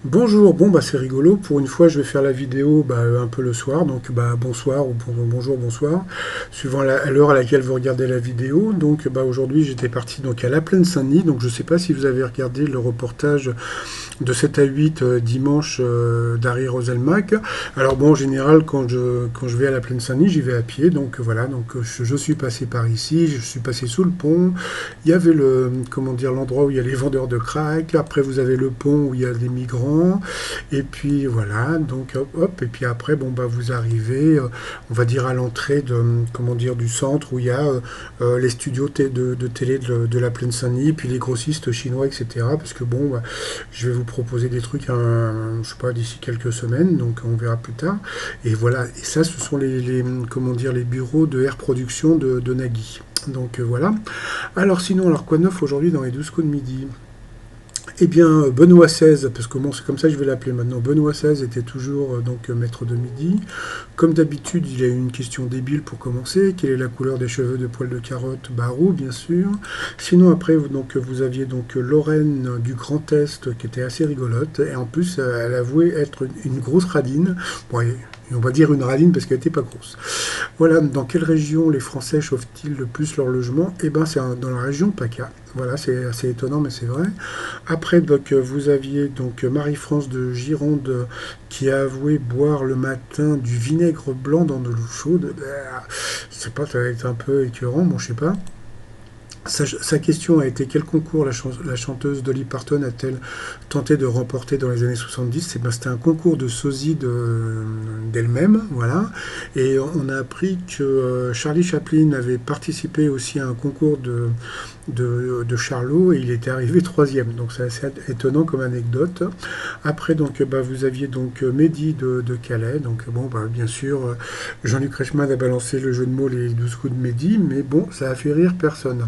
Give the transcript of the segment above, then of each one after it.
Bonjour, bon bah c'est rigolo, pour une fois je vais faire la vidéo un peu le soir, donc bonsoir ou bonjour, bonsoir, suivant à l'heure à laquelle vous regardez la vidéo. Donc aujourd'hui j'étais parti donc à La Plaine-Saint-Denis, donc je sais pas si vous avez regardé le reportage de 7 à 8 dimanche d'Harry Roselmack. Alors bon, en général quand je vais à La Plaine-Saint-Denis j'y vais à pied, donc voilà, donc je suis passé par ici, je suis passé sous le pont, il y avait comment dire, l'endroit où il y a les vendeurs de crack, après vous avez le pont où il y a des migrants, et puis voilà, donc hop, hop, et puis après, bon, bah, vous arrivez, on va dire à l'entrée de, comment dire, du centre où il y a les studios de télé de la Plaine Saint-Denis, puis les grossistes chinois, etc. Parce que bon, bah, je vais vous proposer des trucs, je sais pas, d'ici quelques semaines, donc on verra plus tard. Et voilà, et ça, ce sont comment dire, les bureaux de Air Production de Nagui. Donc voilà. Alors sinon, alors quoi de neuf aujourd'hui dans les 12 coups de midi? Eh bien, Benoît XVI, parce que bon, c'est comme ça que je vais l'appeler maintenant, Benoît XVI était toujours maître de midi. Comme d'habitude, il a eu une question débile pour commencer. Quelle est la couleur des cheveux de poil de carotte? Roux, bien sûr. Sinon, après, vous aviez donc Lorraine du Grand Est qui était assez rigolote. Et en plus, elle avouait être une grosse radine. Bon, on va dire une radine parce qu'elle n'était pas grosse. Voilà, dans quelle région les Français chauffent-ils le plus leur logement? Eh bien, c'est dans la région PACA. Voilà, c'est assez étonnant, mais c'est vrai. Après, donc, vous aviez donc Marie-France de Gironde qui a avoué boire le matin du vinaigre blanc dans de l'eau chaude. Je sais pas, ça va être un peu écœurant, bon, je sais pas. Sa question a été quel concours la chanteuse Dolly Parton a-t-elle tenté de remporter dans les années 70? C'était un concours de sosie d'elle-même, voilà. Et on a appris que Charlie Chaplin avait participé aussi à un concours de Charlot et il était arrivé troisième. Donc c'est assez étonnant comme anecdote. Après, donc, vous aviez donc Mehdi de Calais. Donc bon, bien sûr, Jean-Luc Reichmann a balancé le jeu de mots les 12 coups de Mehdi, mais bon, ça a fait rire personne.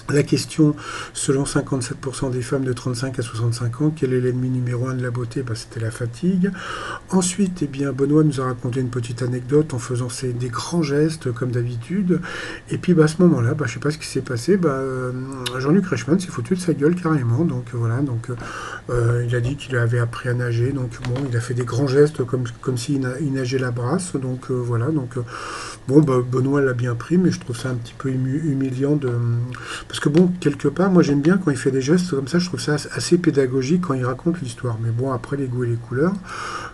La question, selon 57% des femmes de 35 à 65 ans, quel est l'ennemi numéro un de la beauté? C'était la fatigue. Ensuite, eh bien, Benoît nous a raconté une petite anecdote en faisant des grands gestes, comme d'habitude. Et puis, à ce moment-là, je ne sais pas ce qui s'est passé. Jean-Luc Reichmann s'est foutu de sa gueule carrément. Donc, voilà. Donc, il a dit qu'il avait appris à nager. Donc, bon, il a fait des grands gestes comme s'il nageait la brasse. Donc, voilà. Donc, bon, Benoît l'a bien pris, mais je trouve ça un petit peu humiliant de. Parce que bon, quelque part, moi j'aime bien quand il fait des gestes comme ça, je trouve ça assez pédagogique quand il raconte l'histoire. Mais bon, après les goûts et les couleurs.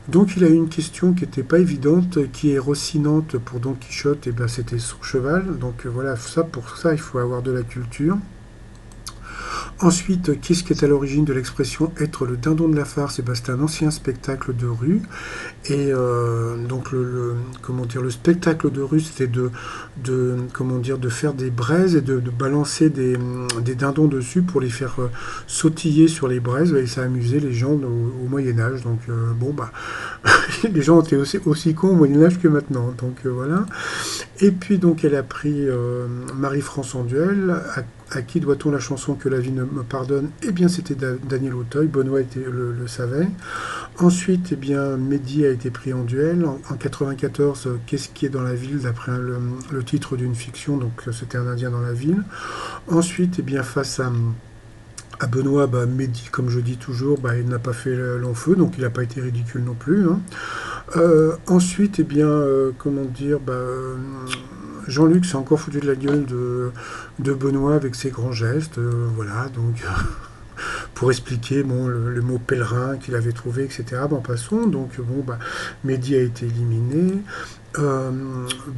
Donc il a eu une question qui n'était pas évidente, qui est Rocinante pour Don Quichotte, et ben c'était son cheval. Donc voilà, pour ça il faut avoir de la culture. Ensuite, qu'est-ce qui est à l'origine de l'expression être le dindon de la farce? C'est un ancien spectacle de rue. Et donc comment dire, le spectacle de rue, c'était comment dire, de faire des braises et de balancer des dindons dessus pour les faire sautiller sur les braises. Et ça amusait les gens au Moyen Âge. Donc les gens étaient aussi cons au Moyen Âge que maintenant. Donc voilà. Et puis donc elle a pris Marie-France en duel. À qui doit-on la chanson Que la vie ne me pardonne? Eh bien, c'était Daniel Auteuil. Benoît le savait. Ensuite, eh bien, Mehdi a été pris en duel. En 94, Qu'est-ce qui est dans la ville, d'après le titre d'une fiction, donc c'était un Indien dans la ville. Ensuite, eh bien, face à Benoît, Mehdi, comme je dis toujours, il n'a pas fait long feu, donc il n'a pas été ridicule non plus, hein. Ensuite, eh bien, comment dire, Jean-Luc s'est encore foutu de la gueule de Benoît avec ses grands gestes, voilà, donc pour expliquer bon, le mot pèlerin qu'il avait trouvé, etc. Passons, donc bon, Mehdi a été éliminé. Euh,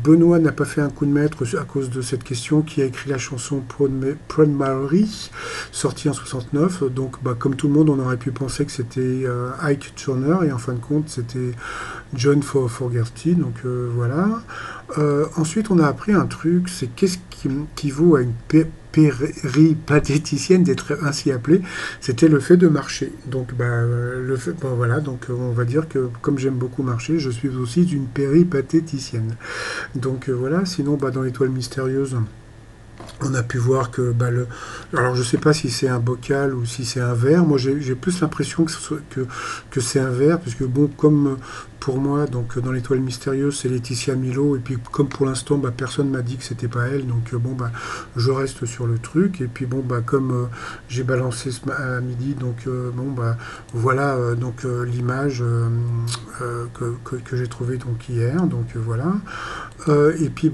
Benoît n'a pas fait un coup de maître à cause de cette question, qui a écrit la chanson Proud Mary, sortie en 69. Donc, comme tout le monde, on aurait pu penser que c'était Ike Turner, et en fin de compte, c'était John Fogerty. Donc, voilà. Ensuite, on a appris un truc, c'est qu'est-ce qui vaut à une péripatéticienne d'être ainsi appelée? C'était le fait de marcher. Donc, voilà, donc on va dire que comme j'aime beaucoup marcher, je suis aussi une péripatéticienne. Donc voilà, sinon dans l'étoile mystérieuse, On a pu voir que alors je sais pas si c'est un bocal ou si c'est un verre. Moi j'ai plus l'impression que c'est un verre, puisque bon, comme pour moi, donc dans l'étoile mystérieuse, c'est Laetitia Milo, et puis comme pour l'instant personne m'a dit que c'était pas elle, donc bon je reste sur le truc, et puis bon comme j'ai balancé à midi, donc bon voilà l'image que j'ai trouvée donc hier, donc voilà. Et puis,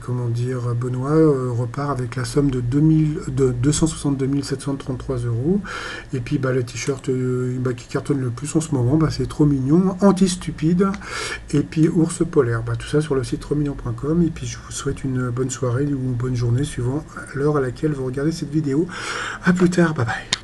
comment dire, Benoît repart avec la somme de 262 733 euros. Et puis, le t-shirt qui cartonne le plus en ce moment, c'est Trop Mignon, Anti-Stupide, et puis Ours Polaire. Tout ça sur le site trosmignon.com. Et puis, je vous souhaite une bonne soirée ou une bonne journée, suivant l'heure à laquelle vous regardez cette vidéo. À plus tard, bye bye.